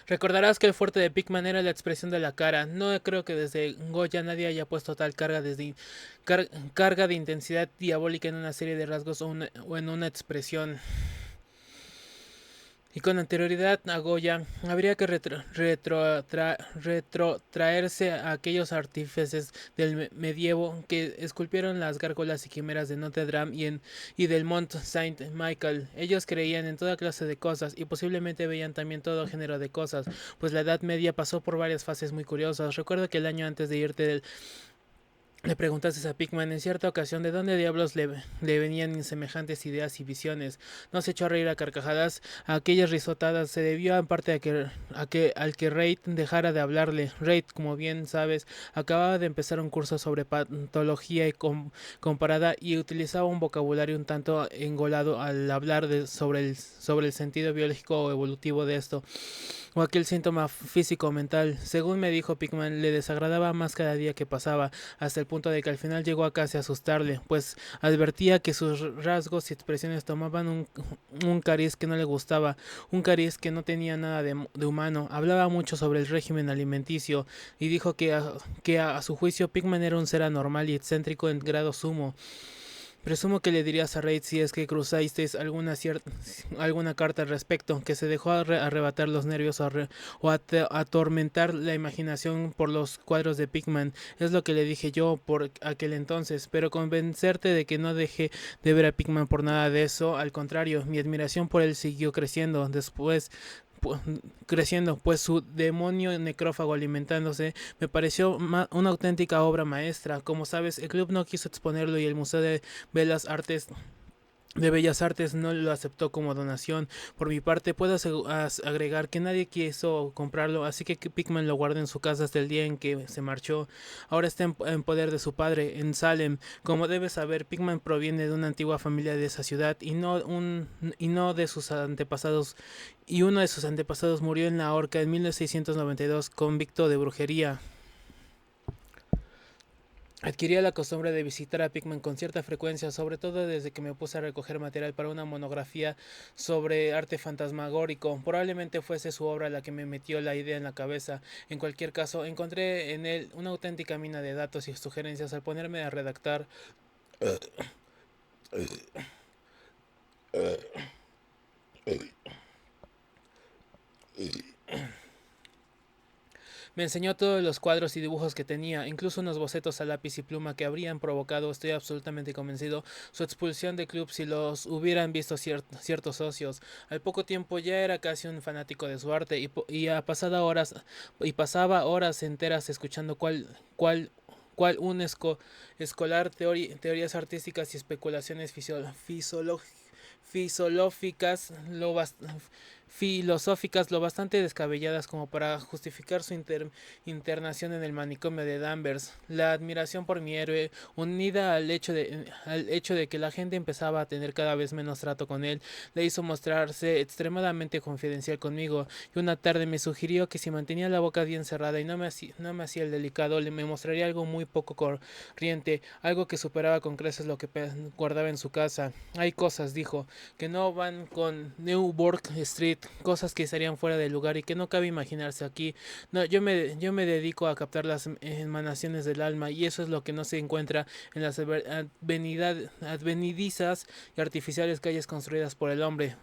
Recordarás que el fuerte de Pigman era la expresión de la cara. No creo que desde Goya nadie haya puesto tal carga de intensidad diabólica en una serie de rasgos o en una expresión. Y con anterioridad a Goya, habría que retrotraerse a aquellos artífices del medievo que esculpieron las gárgolas y quimeras de Notre Dame y del Mont Saint-Michel. Ellos creían en toda clase de cosas y posiblemente veían también todo género de cosas, pues la Edad Media pasó por varias fases muy curiosas. Recuerdo que el año antes de irte del le preguntaste a Pigman en cierta ocasión de dónde diablos le venían semejantes ideas y visiones. No se echó a reír a carcajadas. A aquellas risotadas se debió en parte al que Reid dejara de hablarle. Reid, como bien sabes, acababa de empezar un curso sobre patología comparada y utilizaba un vocabulario un tanto engolado al hablar sobre el sentido biológico o evolutivo de esto o aquel síntoma físico o mental. Según me dijo Pigman, le desagradaba más cada día que pasaba, hasta el punto de que al final llegó a casi asustarle, pues advertía que sus rasgos y expresiones tomaban un cariz que no le gustaba, un cariz que no tenía nada de humano. Hablaba mucho sobre el régimen alimenticio y dijo que a su juicio Pigman era un ser anormal y excéntrico en grado sumo. Presumo que le dirías a Reid si es que cruzasteis alguna carta al respecto, que se dejó arrebatar los nervios o atormentar la imaginación por los cuadros de Pigman. Es lo que le dije yo por aquel entonces, pero convencerte de que no dejé de ver a Pigman por nada de eso. Al contrario, mi admiración por él siguió creciendo. Creciendo, pues su demonio necrófago alimentándose me pareció una auténtica obra maestra. Como sabes, el club no quiso exponerlo y el Museo de Bellas Artes no lo aceptó como donación. Por mi parte, puedo agregar que nadie quiso comprarlo, así que Pigman lo guardó en su casa hasta el día en que se marchó. Ahora está en poder de su padre, en Salem. Como debes saber, Pigman proviene de una antigua familia de esa ciudad y no de sus antepasados. Y uno de sus antepasados murió en la horca en 1692, convicto de brujería. Adquirí la costumbre de visitar a Pigman con cierta frecuencia, sobre todo desde que me puse a recoger material para una monografía sobre arte fantasmagórico. Probablemente fuese su obra la que me metió la idea en la cabeza. En cualquier caso, encontré en él una auténtica mina de datos y sugerencias al ponerme a redactar. Me enseñó todos los cuadros y dibujos que tenía, incluso unos bocetos a lápiz y pluma que habrían provocado, estoy absolutamente convencido, su expulsión de club si los hubieran visto ciertos socios. Al poco tiempo ya era casi un fanático de su arte y pasaba horas enteras escuchando cual un escolar teorías artísticas y especulaciones fisiológicas filosóficas lo bastante descabelladas como para justificar su internación en el manicomio de Danvers. La admiración por mi héroe, unida al hecho de que la gente empezaba a tener cada vez menos trato con él, le hizo mostrarse extremadamente confidencial conmigo, y una tarde me sugirió que si mantenía la boca bien cerrada y no me hacía el delicado, me mostraría algo muy poco corriente, algo que superaba con creces lo que guardaba en su casa. Hay cosas, dijo, que no van con Newburgh Street, cosas que estarían fuera de lugar y que no cabe imaginarse aquí. No, yo me dedico a captar las emanaciones del alma y eso es lo que no se encuentra en las advenidizas y artificiales calles construidas por el hombre.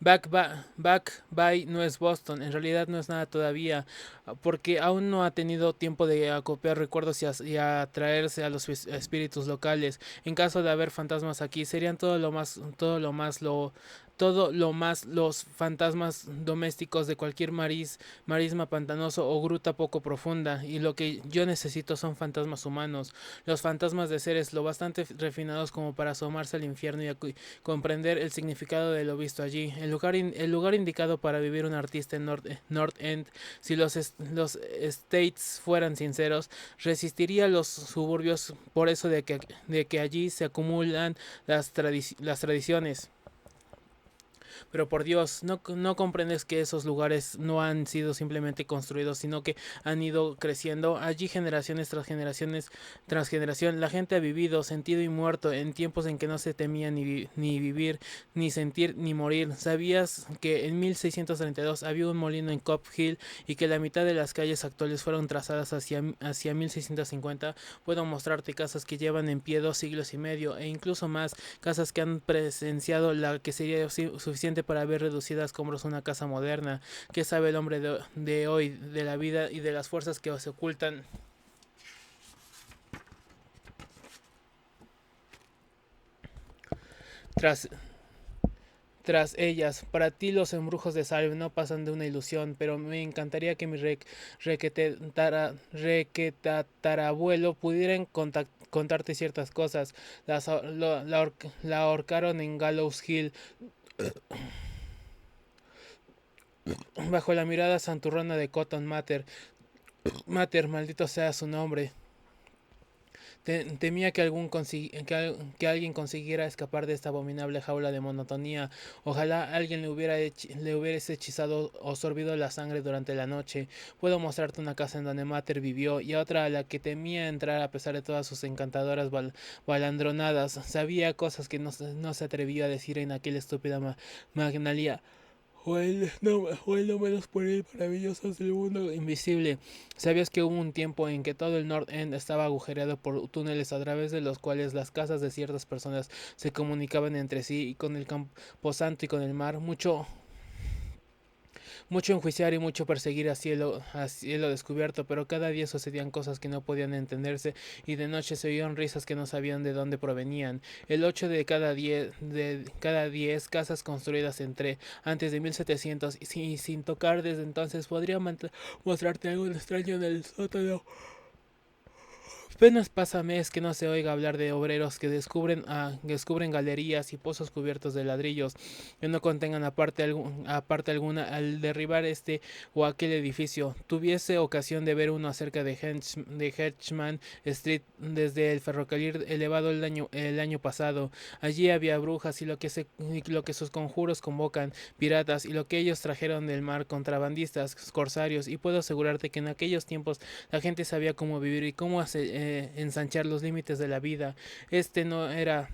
Back Bay no es Boston, en realidad no es nada todavía, porque aún no ha tenido tiempo de acopiar recuerdos y atraerse a los espíritus locales. En caso de haber fantasmas aquí, serían todo lo más los fantasmas domésticos de cualquier marisma pantanoso o gruta poco profunda, y lo que yo necesito son fantasmas humanos, los fantasmas de seres lo bastante refinados como para asomarse al infierno y comprender el significado de lo visto allí. El lugar indicado para vivir un artista en North End, si los States fueran sinceros, resistiría los suburbios por eso de que allí se acumulan las tradiciones. Pero por Dios, no comprendes que esos lugares no han sido simplemente construidos, sino que han ido creciendo. Allí generaciones tras generación, la gente ha vivido, sentido y muerto en tiempos en que no se temía ni vivir, ni sentir, ni morir. ¿Sabías que en 1632 había un molino en Cop Hill y que la mitad de las calles actuales fueron trazadas hacia 1650? Puedo mostrarte casas que llevan en pie 2 siglos y medio e incluso más, casas que han presenciado la que sería suficiente para ver reducida a escombros una casa moderna. ¿Qué sabe el hombre de hoy de la vida y de las fuerzas que se ocultan tras tras ellas? Para ti los embrujos de Salem no pasan de una ilusión, pero me encantaría que mi requetatarabuelo pudieran contarte ciertas cosas. La ahorcaron en Gallows Hill bajo la mirada santurrona de Cotton Mather, maldito sea su nombre. Temía que, que alguien consiguiera escapar de esta abominable jaula de monotonía. Ojalá alguien le hubiese hechizado o sorbido la sangre durante la noche. Puedo mostrarte una casa en donde Mater vivió y otra a la que temía entrar a pesar de todas sus encantadoras balandronadas. Sabía cosas que no se atrevió a decir en aquella estúpida Magnalia. O el no menos por el maravilloso del mundo invisible. ¿Sabías que hubo un tiempo en que todo el North End estaba agujereado por túneles a través de los cuales las casas de ciertas personas se comunicaban entre sí y con el camposanto y con el mar? Mucho enjuiciar y mucho perseguir a cielo descubierto, pero cada día sucedían cosas que no podían entenderse y de noche se oían risas que no sabían de dónde provenían. El 8 de cada 10 casas construidas antes de 1700 y sin tocar desde entonces podría mostrarte algo extraño en el sótano. Apenas pasa mes que no se oiga hablar de obreros que descubren galerías y pozos cubiertos de ladrillos que no contengan aparte alguna al derribar este o aquel edificio. Tuviese ocasión de ver uno acerca de Hedgeman Street desde el ferrocarril elevado el año pasado. Allí había brujas y lo que sus conjuros convocan, piratas y lo que ellos trajeron del mar, contrabandistas, corsarios, y puedo asegurarte que en aquellos tiempos la gente sabía cómo vivir y cómo ensanchar los límites de la vida. Este no era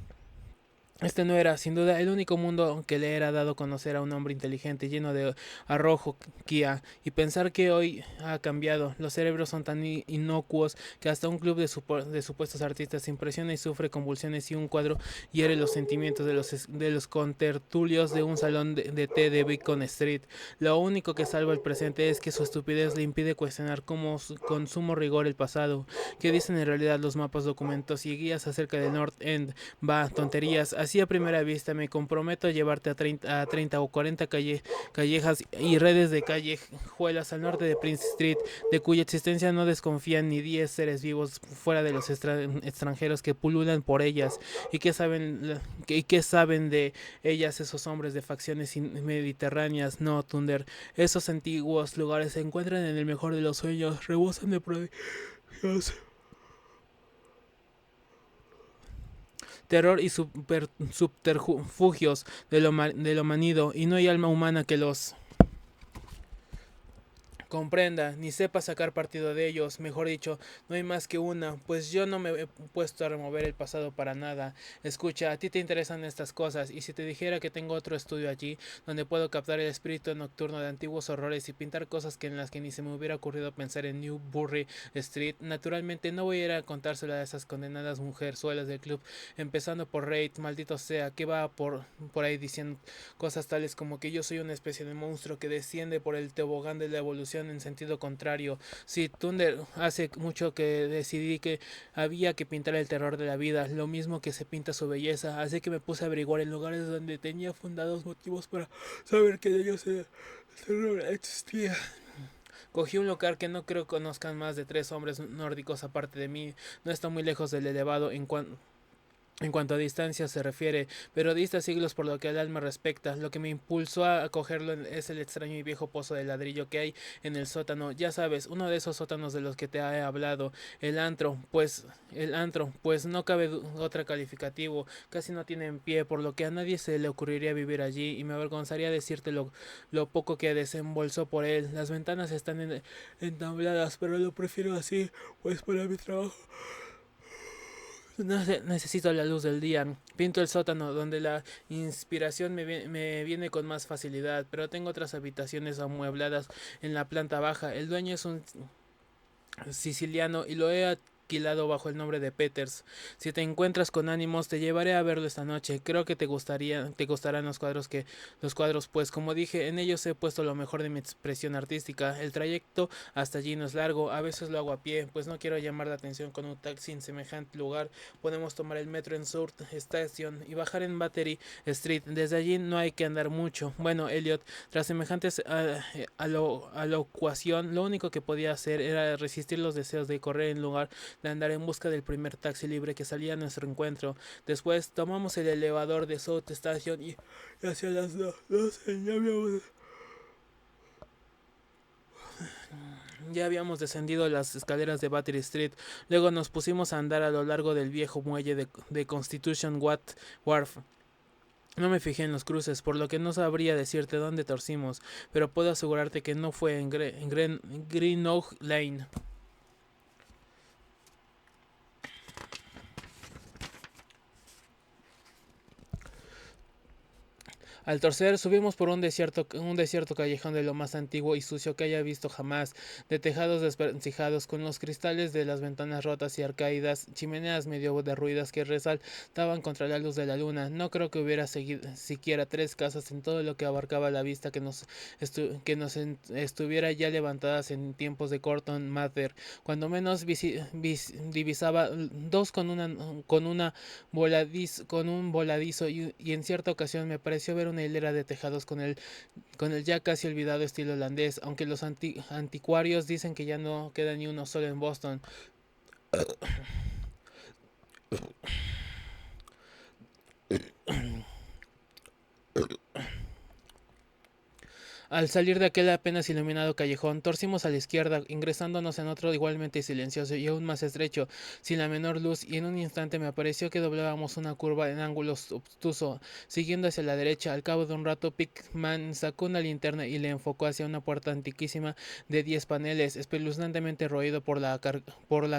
este no era, sin duda, el único mundo que le era dado conocer a un hombre inteligente, lleno de arrojo, y pensar que hoy ha cambiado. Los cerebros son tan inocuos que hasta un club de supuestos artistas se impresiona y sufre convulsiones y un cuadro hiere los sentimientos de los contertulios de un salón de té de Beacon Street. Lo único que salva el presente es que su estupidez le impide cuestionar con sumo rigor el pasado. ¿Qué dicen en realidad los mapas, documentos y guías acerca del North End? Va, tonterías. Así a primera vista me comprometo a llevarte a 30 o 40 callejas y redes de callejuelas al norte de Prince Street, de cuya existencia no desconfían ni 10 seres vivos fuera de los extranjeros que pululan por ellas. ¿Y qué saben de ellas esos hombres de facciones mediterráneas? No, Thunder. Esos antiguos lugares se encuentran en el mejor de los sueños, rebosan de prodigios terror y subterfugios de lo manido, y no hay alma humana que los comprenda, ni sepa sacar partido de ellos. Mejor dicho, no hay más que una, pues yo no me he puesto a remover el pasado para nada. Escucha, a ti te interesan estas cosas, y si te dijera que tengo otro estudio allí, donde puedo captar el espíritu nocturno de antiguos horrores y pintar cosas en las que ni se me hubiera ocurrido pensar en Newbury Street, naturalmente no voy a ir a contárselo a esas condenadas mujerzuelas del club, empezando por Reid, maldito sea, que va por ahí diciendo cosas tales como que yo soy una especie de monstruo que desciende por el tobogán de la evolución en sentido contrario. Sí, Thunder, hace mucho que decidí que había que pintar el terror de la vida, lo mismo que se pinta su belleza, así que me puse a averiguar en lugares donde tenía fundados motivos para saber que de ellos el terror existía. Cogí un local que no creo conozcan más de 3 hombres nórdicos aparte de mí. No está muy lejos del elevado en cuanto en cuanto a distancia se refiere, pero dista siglos por lo que al alma respecta. Lo que me impulsó a cogerlo es el extraño y viejo pozo de ladrillo que hay en el sótano. Ya sabes, uno de esos sótanos de los que te he hablado. El antro, pues no cabe otra calificativo. Casi no tiene en pie, por lo que a nadie se le ocurriría vivir allí, y me avergonzaría decirte lo poco que desembolsó por él. Las ventanas están entabladas, pero lo prefiero así, pues para mi trabajo no necesito la luz del día. Pinto el sótano donde la inspiración me viene con más facilidad, pero tengo otras habitaciones amuebladas en la planta baja. El dueño es un siciliano y lo he alquilado bajo el nombre de Peters. Si te encuentras con ánimos, te llevaré a verlo esta noche. Creo que te gustarán los cuadros, pues como dije, en ellos he puesto lo mejor de mi expresión artística. El trayecto hasta allí no es largo, a veces lo hago a pie, pues no quiero llamar la atención con un taxi en semejante lugar. Podemos tomar el metro en South Station y bajar en Battery Street. Desde allí no hay que andar mucho. Bueno, Elliot, tras semejantes alocuación, lo único que podía hacer era resistir los deseos de correr en lugar de andar en busca del primer taxi libre que salía a nuestro encuentro. Después tomamos el elevador de South Station y hacia las 12 ya habíamos descendido las escaleras de Battery Street. Luego nos pusimos a andar a lo largo del viejo muelle de Constitution Wharf. No me fijé en los cruces, por lo que no sabría decirte dónde torcimos, pero puedo asegurarte que no fue en Greenough Lane. Al torcer, subimos por un desierto callejón de lo más antiguo y sucio que haya visto jamás, de tejados desvencijados, con los cristales de las ventanas rotas y arcaídas, chimeneas medio derruidas que resaltaban contra la luz de la luna. No creo que hubiera siquiera 3 casas en todo lo que abarcaba la vista que nos estuviera ya levantadas en tiempos de Corton Mather. Cuando menos divisaba dos con un voladizo, y en cierta ocasión me pareció ver una hilera de tejados con el ya casi olvidado estilo holandés, aunque los anticuarios dicen que ya no queda ni uno solo en Boston. Al salir de aquel apenas iluminado callejón, torcimos a la izquierda, ingresándonos en otro igualmente silencioso y aún más estrecho, sin la menor luz, y en un instante me pareció que doblábamos una curva en ángulo obtuso, siguiendo hacia la derecha. Al cabo de un rato, Pickman sacó una linterna y le enfocó hacia una puerta antiquísima de 10 paneles, espeluznantemente roído por la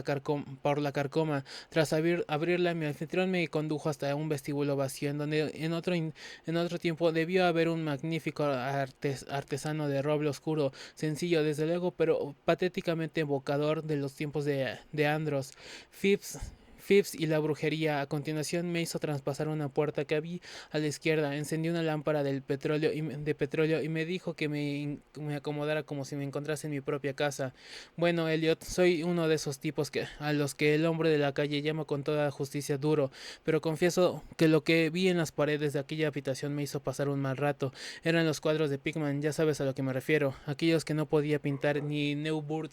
carcoma. Tras abrirla, mi anfitrión me condujo hasta un vestíbulo vacío, en donde en otro tiempo debió haber un magnífico artesano de roble oscuro, sencillo desde luego, pero patéticamente evocador de los tiempos de Andros. Phipps Phipps y la brujería. A continuación me hizo traspasar una puerta que había a la izquierda, encendió una lámpara de petróleo y me dijo que me acomodara como si me encontrase en mi propia casa. Bueno, Elliot, soy uno de esos tipos a los que el hombre de la calle llama con toda justicia duro, pero confieso que lo que vi en las paredes de aquella habitación me hizo pasar un mal rato. Eran los cuadros de Pickman, ya sabes a lo que me refiero, aquellos que no podía pintar ni Newbury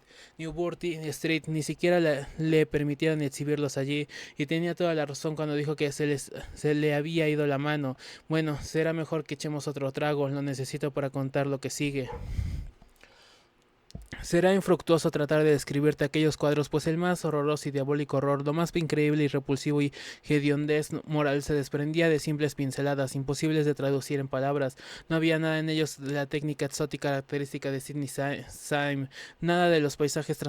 Street, ni siquiera le permitieron exhibirlos allí, y tenía toda la razón cuando dijo que se le había ido la mano. Bueno, será mejor que echemos otro trago, lo necesito para contar lo que sigue. Será infructuoso tratar de describirte aquellos cuadros, pues el más horroroso y diabólico horror, lo más increíble y repulsivo y hediondez moral se desprendía de simples pinceladas, imposibles de traducir en palabras. No había nada en ellos de la técnica exótica característica de Sidney Syme, nada de los paisajes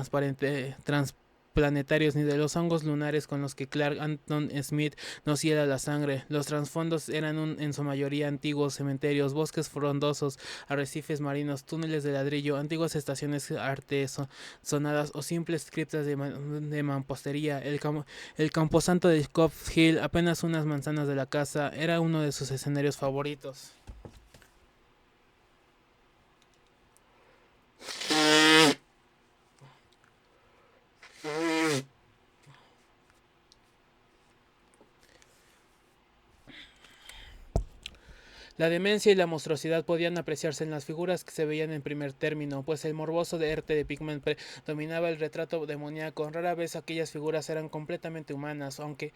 planetarios, ni de los hongos lunares con los que Clark Anton Smith nos hiela la sangre. Los trasfondos eran en su mayoría antiguos cementerios, bosques frondosos, arrecifes marinos, túneles de ladrillo, antiguas estaciones artesonadas o simples criptas de mampostería. El camposanto de Cove Hill, apenas unas manzanas de la casa, era uno de sus escenarios favoritos. La demencia y la monstruosidad podían apreciarse en las figuras que se veían en primer término, pues el morboso de arte de Pigman dominaba el retrato demoníaco. Rara vez aquellas figuras eran completamente humanas, aunque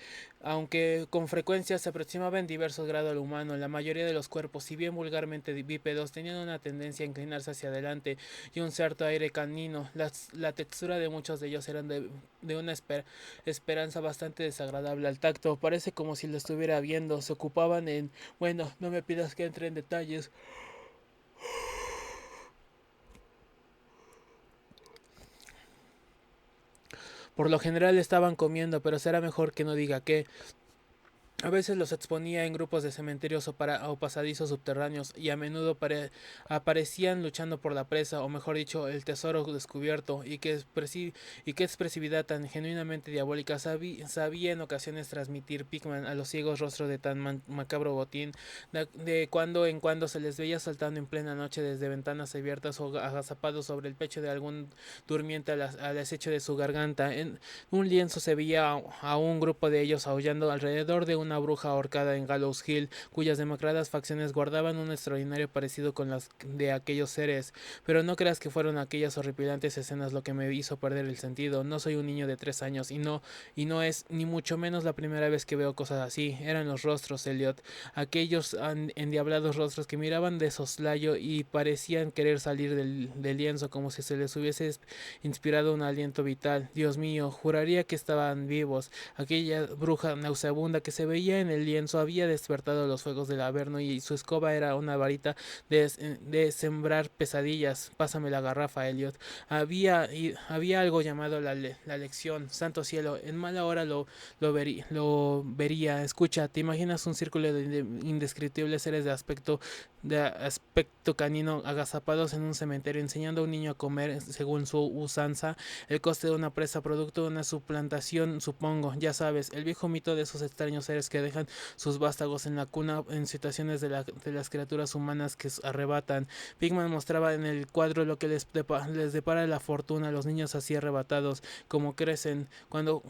con frecuencia se aproximaba en diversos grados al humano. La mayoría de los cuerpos, si bien vulgarmente bípedos, tenían una tendencia a inclinarse hacia adelante y un cierto aire canino. La textura de muchos de ellos eran de una esperanza bastante desagradable al tacto. Parece como si lo estuviera viendo. Se ocupaban en... Bueno, no me pidas que entre en detalles. Por lo general estaban comiendo, pero será mejor que no diga qué. A veces los exponía en grupos de cementerios o pasadizos subterráneos y a menudo aparecían luchando por la presa, o mejor dicho, el tesoro descubierto, y qué expresividad tan genuinamente diabólica sabía en ocasiones transmitir Pigman a los ciegos rostros de tan macabro botín. De cuando en cuando se les veía saltando en plena noche desde ventanas abiertas o agazapados sobre el pecho de algún durmiente al acecho de su garganta. En un lienzo se veía a un grupo de ellos aullando alrededor de una bruja ahorcada en Gallows Hill, cuyas demacradas facciones guardaban un extraordinario parecido con las de aquellos seres. Pero no creas que fueron aquellas horripilantes escenas lo que me hizo perder el sentido. No soy un niño de 3 años y no es ni mucho menos la primera vez que veo cosas así. Eran los rostros, Elliot, aquellos endiablados rostros que miraban de soslayo y parecían querer salir del lienzo como si se les hubiese inspirado un aliento vital. Dios mío, juraría que estaban vivos. Aquella bruja nauseabunda que se veía en el lienzo había despertado los fuegos del Averno y su escoba era una varita de sembrar pesadillas. Pásame la garrafa, Elliot. Había algo llamado la lección. Santo cielo, en mala hora lo vería. Escucha, ¿te imaginas un círculo de indescriptibles seres de aspecto canino agazapados en un cementerio enseñando a un niño a comer según su usanza? El coste de una presa producto de una suplantación, supongo. Ya sabes, el viejo mito de esos extraños seres que dejan sus vástagos en la cuna en situaciones de las criaturas humanas que arrebatan. Pigman mostraba en el cuadro lo que les depara la fortuna a los niños así arrebatados, como crecen. Cuando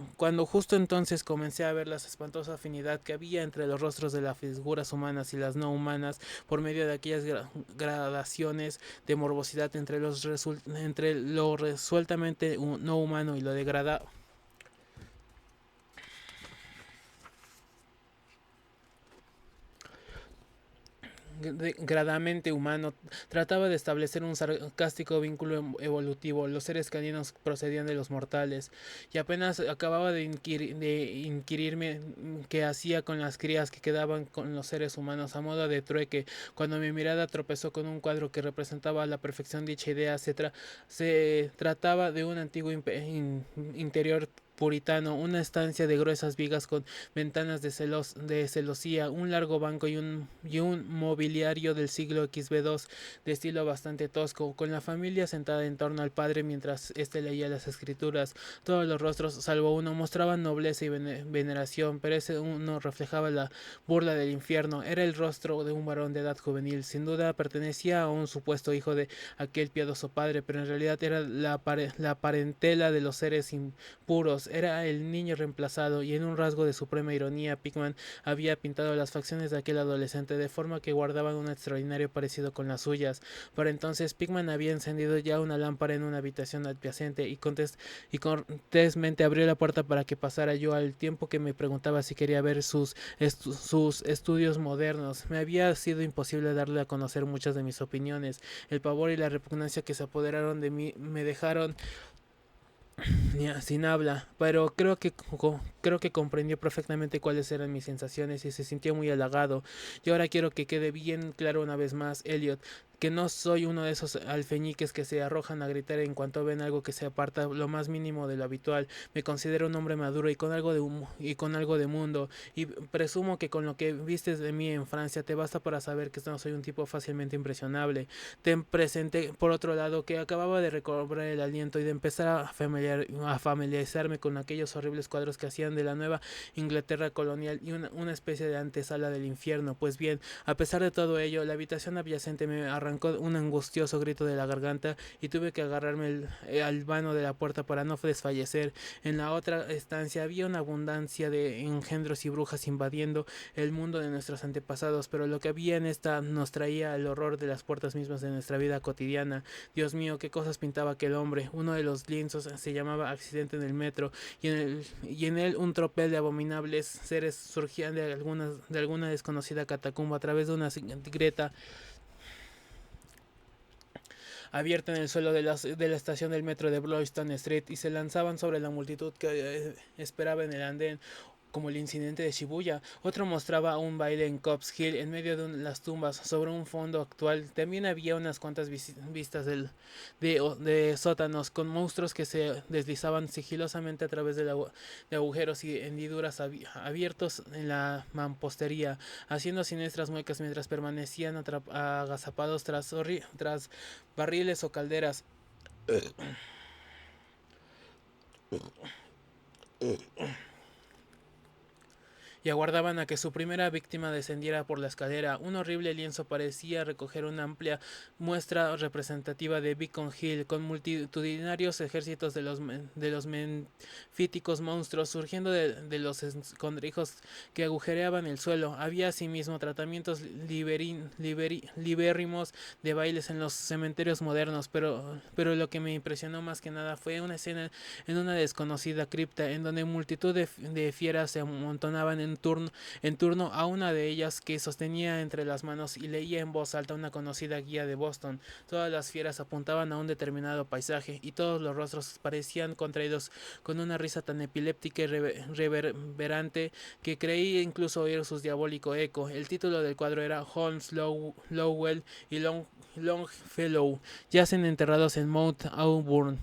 justo entonces comencé a ver la espantosa afinidad que había entre los rostros de las figuras humanas y las no humanas, por medio de aquellas gradaciones de morbosidad entre lo resueltamente no humano y lo degradado gradamente humano. Trataba de establecer un sarcástico vínculo evolutivo. Los seres caninos procedían de los mortales, y apenas acababa de inquirirme qué hacía con las crías que quedaban con los seres humanos a modo de trueque, cuando mi mirada tropezó con un cuadro que representaba a la perfección dicha idea. Se trataba de un antiguo interior puritano, una estancia de gruesas vigas con ventanas de celosía, un largo banco y un mobiliario del siglo XB2 de estilo bastante tosco, con la familia sentada en torno al padre mientras éste leía las escrituras. Todos los rostros, salvo uno, mostraban nobleza y veneración, pero ese uno reflejaba la burla del infierno. Era el rostro de un varón de edad juvenil. Sin duda pertenecía a un supuesto hijo de aquel piadoso padre, pero en realidad era la parentela de los seres impuros. Era el niño reemplazado, y en un rasgo de suprema ironía Pigman había pintado las facciones de aquel adolescente de forma que guardaban un extraordinario parecido con las suyas. Para entonces Pigman había encendido ya una lámpara en una habitación adyacente y cortésmente abrió la puerta para que pasara yo, al tiempo que me preguntaba si quería ver sus estudios modernos. Me había sido imposible darle a conocer muchas de mis opiniones. El pavor y la repugnancia que se apoderaron de mí me dejaron sin habla, pero creo que comprendió perfectamente cuáles eran mis sensaciones y se sintió muy halagado. Y ahora quiero que quede bien claro una vez más, Elliot, que no soy uno de esos alfeñiques que se arrojan a gritar en cuanto ven algo que se aparta lo más mínimo de lo habitual. Me considero un hombre maduro y con algo de mundo, y presumo que con lo que vistes de mí en Francia te basta para saber que no soy un tipo fácilmente impresionable. Ten presente, por otro lado, que acababa de recobrar el aliento y de empezar a familiarizarme con aquellos horribles cuadros que hacían de la nueva Inglaterra colonial y una especie de antesala del infierno. Pues bien, a pesar de todo ello, la habitación adyacente me arrancó un angustioso grito de la garganta y tuve que agarrarme al vano de la puerta para no desfallecer. En la otra estancia había una abundancia de engendros y brujas invadiendo el mundo de nuestros antepasados, pero lo que había en esta nos traía el horror de las puertas mismas de nuestra vida cotidiana. Dios mío, qué cosas pintaba aquel hombre. Uno de los lienzos se llamaba Accidente en el metro y en él un tropel de abominables seres surgían de alguna desconocida catacumba a través de una grieta abierta en el suelo de la estación del metro de Bloyston Street y se lanzaban sobre la multitud que esperaba en el andén, como el incidente de Shibuya. Otro mostraba un baile en Cops Hill en medio de las tumbas sobre un fondo actual. También había unas cuantas vistas de sótanos con monstruos que se deslizaban sigilosamente a través de agujeros y hendiduras abiertos en la mampostería, haciendo siniestras muecas mientras permanecían agazapados tras barriles o calderas. Y aguardaban a que su primera víctima descendiera por la escalera. Un horrible lienzo parecía recoger una amplia muestra representativa de Beacon Hill, con multitudinarios ejércitos de los menfíticos monstruos surgiendo de los escondrijos que agujereaban el suelo. Había asimismo tratamientos libérrimos de bailes en los cementerios modernos, pero lo que me impresionó más que nada fue una escena en una desconocida cripta, en donde multitud de fieras se amontonaban en turno a una de ellas que sostenía entre las manos y leía en voz alta una conocida guía de Boston. Todas las fieras apuntaban a un determinado paisaje y todos los rostros parecían contraídos con una risa tan epiléptica y reverberante que creí incluso oír su diabólico eco. El título del cuadro era Holmes, Lowell y Longfellow yacen enterrados en Mount Auburn.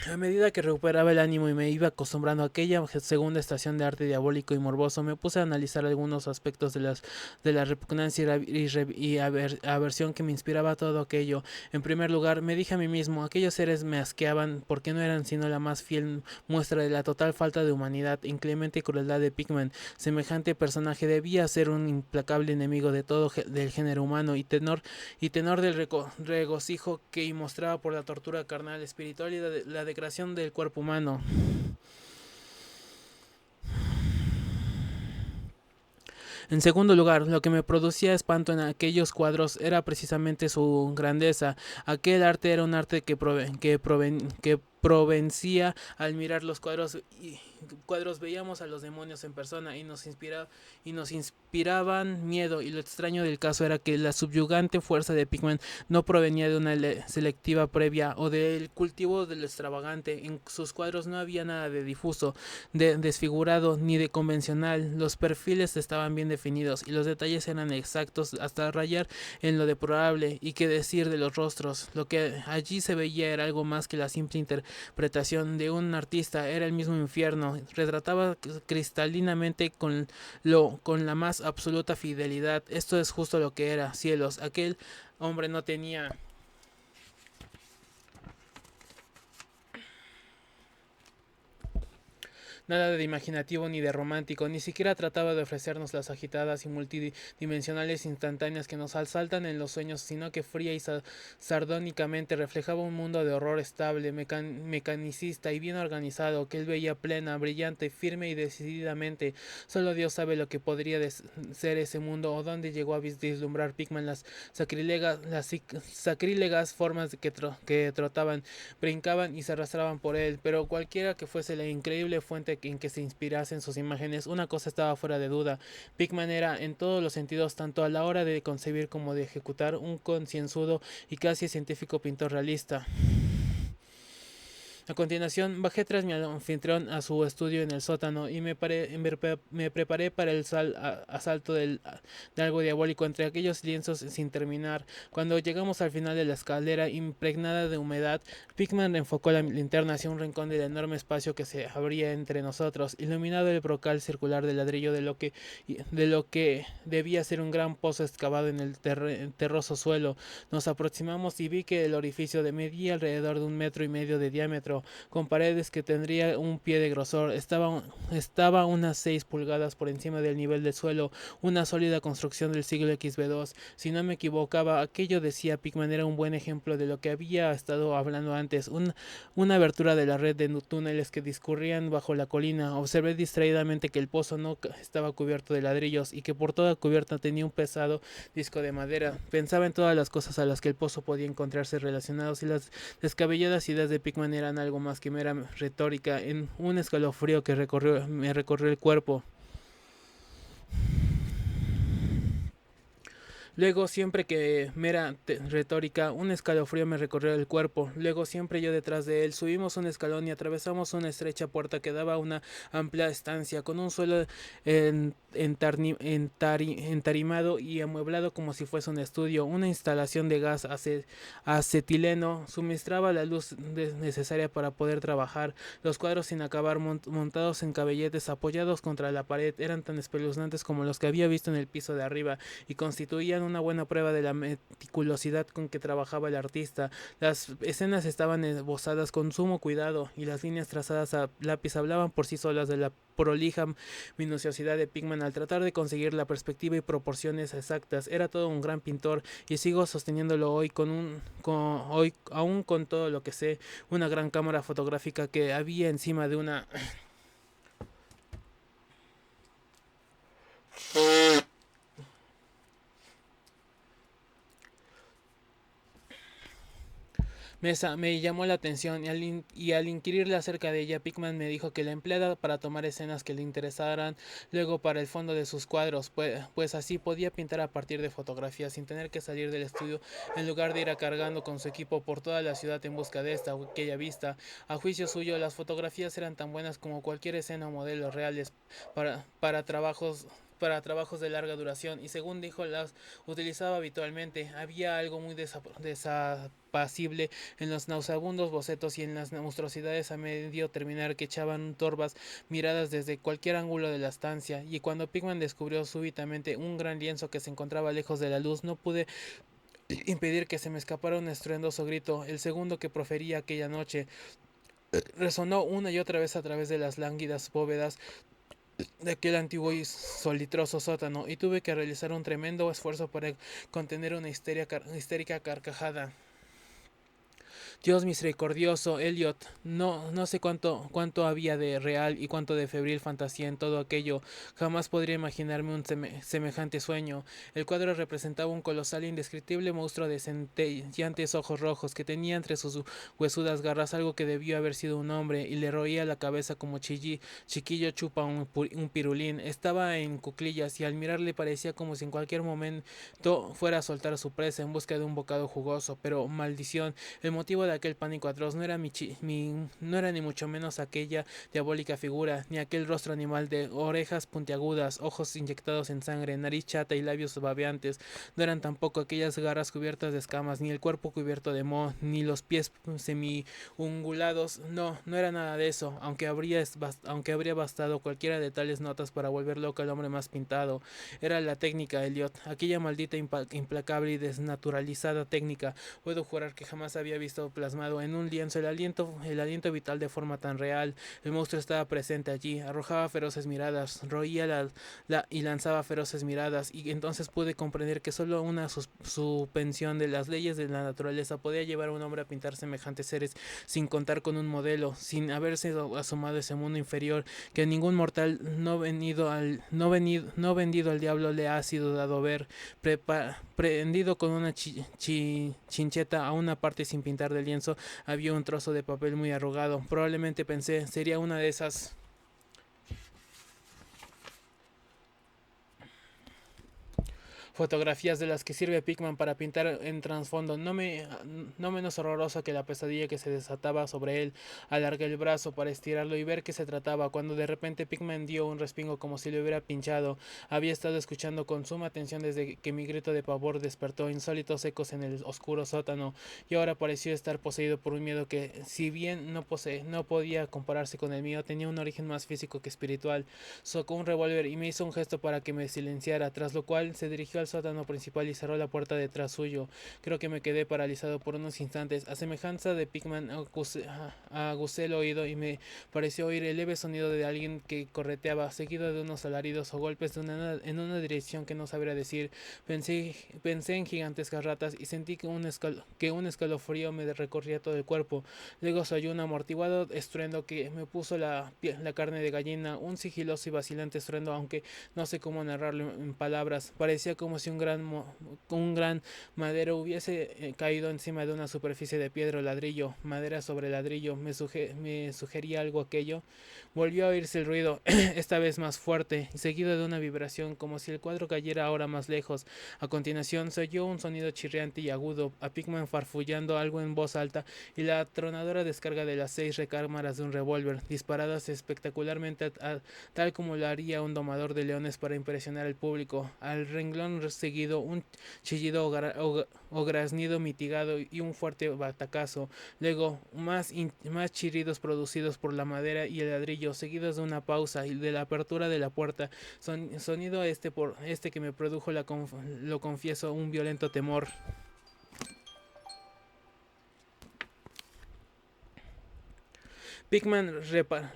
A medida que recuperaba el ánimo y me iba acostumbrando a aquella segunda estación de arte diabólico y morboso, me puse a analizar algunos aspectos de la repugnancia y aversión que me inspiraba todo aquello. En primer lugar, me dije a mí mismo, aquellos seres me asqueaban porque no eran sino la más fiel muestra de la total falta de humanidad, inclemente y crueldad de Pickman. Semejante personaje debía ser un implacable enemigo de todo del género humano y tenor del regocijo que mostraba por la tortura carnal, espiritual y la degradación del cuerpo humano. En segundo lugar, lo que me producía espanto en aquellos cuadros era precisamente su grandeza. Aquel arte era un arte que provencía al mirar los cuadros veíamos a los demonios en persona y nos inspiraban miedo, y lo extraño del caso era que la subyugante fuerza de Pickman no provenía de una selectiva previa o del cultivo del extravagante. En sus cuadros no había nada de difuso, de desfigurado ni de convencional. Los perfiles estaban bien definidos y los detalles eran exactos hasta rayar en lo deplorable. Y qué decir de los rostros, lo que allí se veía era algo más que la simple interpretación de un artista, era el mismo infierno, retrataba cristalinamente con la más absoluta fidelidad. Esto es justo lo que era, cielos. Aquel hombre no tenía nada de imaginativo ni de romántico, ni siquiera trataba de ofrecernos las agitadas y multidimensionales instantáneas que nos asaltan en los sueños, sino que fría y sardónicamente reflejaba un mundo de horror estable, mecanicista y bien organizado, que él veía plena, brillante, firme y decididamente. Solo Dios sabe lo que podría ser ese mundo, o dónde llegó a vislumbrar Pickman las sacrílegas formas que trotaban, brincaban y se arrastraban por él, pero cualquiera que fuese la increíble fuente en que se inspirasen sus imágenes, una cosa estaba fuera de duda: Pickman era, en todos los sentidos, tanto a la hora de concebir como de ejecutar, un concienzudo y casi científico pintor realista. A continuación, bajé tras mi anfitrión a su estudio en el sótano y me preparé para el asalto de algo diabólico entre aquellos lienzos sin terminar. Cuando llegamos al final de la escalera impregnada de humedad, Pickman enfocó la linterna hacia un rincón del enorme espacio que se abría entre nosotros, iluminado el brocal circular de ladrillo de lo que debía ser un gran pozo excavado en el terroso suelo. Nos aproximamos y vi que el orificio medía alrededor de 1,5 metros de diámetro. suelo, con paredes que tendría un pie de grosor. Estaba unas 6 pulgadas por encima del nivel del suelo, una sólida construcción del siglo XV2. Si no me equivocaba, aquello decía Pickman era un buen ejemplo de lo que había estado hablando antes, una abertura de la red de túneles que discurrían bajo la colina. Observé distraídamente que el pozo no estaba cubierto de ladrillos y que por toda cubierta tenía un pesado disco de madera. Pensaba en todas las cosas a las que el pozo podía encontrarse relacionados y las descabelladas ideas de Pickman eran algo más que mera retórica. En un escalofrío que me recorrió el cuerpo. Luego, siempre que mera retórica, un escalofrío me recorrió el cuerpo. Luego, siempre yo detrás de él, subimos un escalón y atravesamos una estrecha puerta que daba a una amplia estancia, con un suelo entarimado y amueblado como si fuese un estudio. Una instalación de gas acetileno suministraba la luz necesaria para poder trabajar. Los cuadros sin acabar, montados en cabelletes apoyados contra la pared, eran tan espeluznantes como los que había visto en el piso de arriba y constituían una buena prueba de la meticulosidad con que trabajaba el artista. Las escenas estaban esbozadas con sumo cuidado y las líneas trazadas a lápiz hablaban por sí solas de la prolija minuciosidad de Pickman al tratar de conseguir la perspectiva y proporciones exactas. Era todo un gran pintor y sigo sosteniéndolo hoy hoy aún con todo lo que sé, una gran cámara fotográfica que había encima de una mesa. Me llamó la atención y al inquirirle acerca de ella, Pickman me dijo que la empleaba para tomar escenas que le interesaran luego para el fondo de sus cuadros, pues así podía pintar a partir de fotografías sin tener que salir del estudio en lugar de ir cargando con su equipo por toda la ciudad en busca de esta o aquella vista. A juicio suyo, las fotografías eran tan buenas como cualquier escena o modelos reales para trabajos de larga duración y según dijo las utilizaba habitualmente. Había algo muy desapacible en los nauseabundos bocetos y en las monstruosidades a medio terminar que echaban torvas miradas desde cualquier ángulo de la estancia, y cuando Pickman descubrió súbitamente un gran lienzo que se encontraba lejos de la luz, no pude impedir que se me escapara un estruendoso grito, el segundo que profería aquella noche. Resonó una y otra vez a través de las lánguidas bóvedas de aquel antiguo y solitroso sótano, y tuve que realizar un tremendo esfuerzo para contener una histérica carcajada. Dios misericordioso, Elliot, no sé cuánto había de real y cuánto de febril fantasía en todo aquello. Jamás podría imaginarme un semejante sueño. El cuadro representaba un colosal e indescriptible monstruo de centellantes ojos rojos que tenía entre sus huesudas garras algo que debió haber sido un hombre y le roía la cabeza como chiquillo chupa un pirulín. Estaba en cuclillas y al mirarle parecía como si en cualquier momento fuera a soltar a su presa en busca de un bocado jugoso, pero maldición. El motivo de aquel pánico atroz no era ni mucho menos aquella diabólica figura, ni aquel rostro animal de orejas puntiagudas, ojos inyectados en sangre, nariz chata y labios babeantes. No eran tampoco aquellas garras cubiertas de escamas, ni el cuerpo cubierto de moho, ni los pies semi-ungulados. No era nada de eso, aunque habría bastado cualquiera de tales notas para volver loco al hombre más pintado. Era la técnica, Elliot, aquella maldita, implacable y desnaturalizada técnica. Puedo jurar que jamás había visto plasmado en un lienzo el aliento vital de forma tan real. El monstruo estaba presente allí, arrojaba feroces miradas, roía y lanzaba feroces miradas, y entonces pude comprender que solo una suspensión de las leyes de la naturaleza podía llevar a un hombre a pintar semejantes seres sin contar con un modelo, sin haberse asomado ese mundo inferior que a ningún mortal no vendido al diablo le ha sido dado ver, prendido con una chincheta a una parte sin pintar del lienzo había un trozo de papel muy arrugado. Probablemente pensé, sería una de esas fotografías de las que sirve Pickman para pintar en trasfondo, no menos horrorosa que la pesadilla que se desataba sobre él. Alargué el brazo para estirarlo y ver qué se trataba, cuando de repente Pickman dio un respingo como si le hubiera pinchado. Había estado escuchando con suma atención desde que mi grito de pavor despertó insólitos ecos en el oscuro sótano, y ahora pareció estar poseído por un miedo que, si bien no podía compararse con el mío, tenía un origen más físico que espiritual. Sacó un revólver y me hizo un gesto para que me silenciara, tras lo cual se dirigió al sótano principal y cerró la puerta detrás suyo. Creo que me quedé paralizado por unos instantes. A semejanza de Pigman, aguzé el oído y me pareció oír el leve sonido de alguien que correteaba, seguido de unos alaridos o golpes en una dirección que no sabría decir. Pensé en gigantescas ratas y sentí que un escalofrío me recorría todo el cuerpo. Luego se oyó un amortiguado estruendo que me puso la carne de gallina, un sigiloso y vacilante estruendo, aunque no sé cómo narrarlo en palabras. Parecía como si un gran madero hubiese caído encima de una superficie de piedra o ladrillo, madera sobre ladrillo. Me sugería algo aquello. Volvió a oírse el ruido, esta vez más fuerte, seguido de una vibración, como si el cuadro cayera ahora más lejos. A continuación se oyó un sonido chirriante y agudo, a Pigman farfullando algo en voz alta, y la atronadora descarga de las 6 recámaras de un revólver, disparadas espectacularmente tal como lo haría un domador de leones para impresionar al público. Al renglón seguido un chillido o graznido mitigado y un fuerte batacazo. Luego más chirridos producidos por la madera y el ladrillo, seguidos de una pausa y de la apertura de la puerta. Sonido este que me produjo, lo confieso, un violento temor. Pigman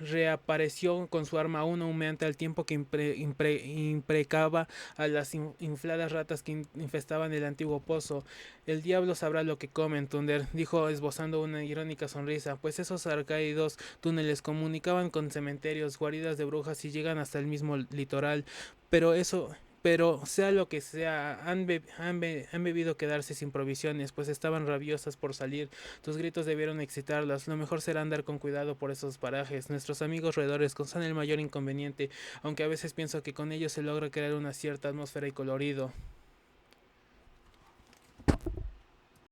reapareció con su arma aún humeante al tiempo que imprecaba a las infladas ratas que infestaban el antiguo pozo. El diablo sabrá lo que comen, Thunder, dijo esbozando una irónica sonrisa, pues esos arcaídos túneles comunicaban con cementerios, guaridas de brujas y llegan hasta el mismo litoral. Pero eso, pero sea lo que sea, han bebido quedarse sin provisiones, pues estaban rabiosas por salir. Tus gritos debieron excitarlas. Lo mejor será andar con cuidado por esos parajes. Nuestros amigos roedores son el mayor inconveniente, aunque a veces pienso que con ellos se logra crear una cierta atmósfera y colorido.